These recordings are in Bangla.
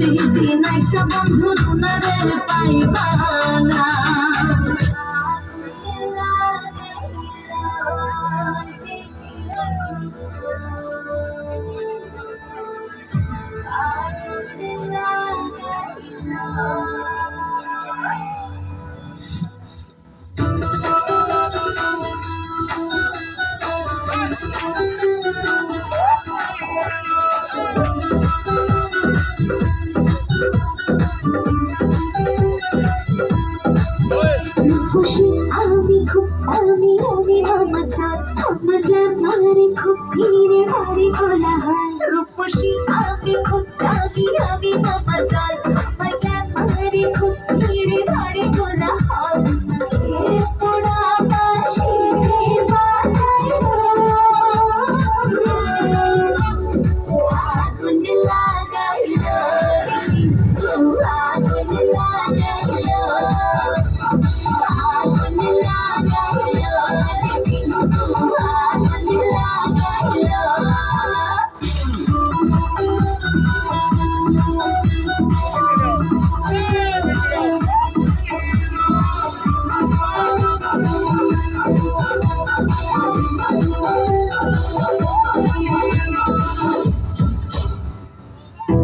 সেই দিন আইসা বন্ধু রুনারে পাইবা না। খুশি আমি খুব আমি মামা স্টার আমার মারে খুব ভিড়ে ভারী কোলাহল। রূপসী আমি খুব আমি মামা স্টার আমার মারে খুব ভিড়ে ভারী কোলাহল। পোড়া বাঁশি বাজাইলো আগুন লাগাইলো আগুন লাগাইলো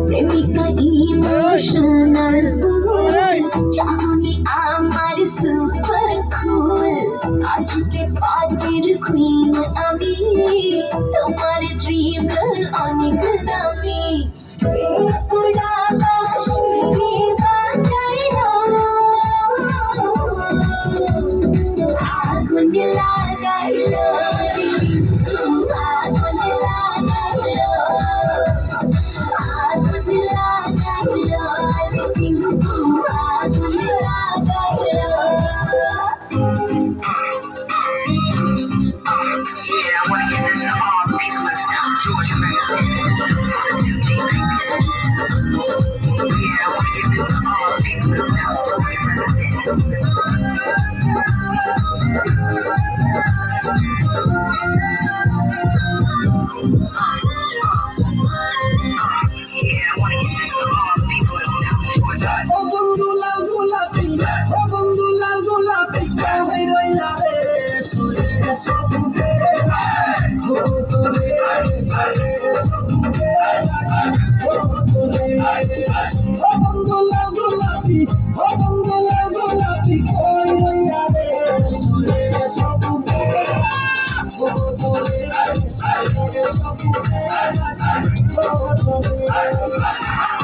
প্রেমিকা ইমোশনাল চাহনি আমার সুপার কুল। আজকে পার্টির কুইন আমি তোমার ড্রিম গার্ল অনেক দামি। পোড়া বাঁশি বাজাইলো আগুন লাগাইলো আগুন লাগাইলো আগুন লাগাইলো আগুন লাগাইলো। Yeah, I wanna get this to all the people in town, Georgia, man. Yeah, I wanna get this to all the people in town, Georgia, man. Oh,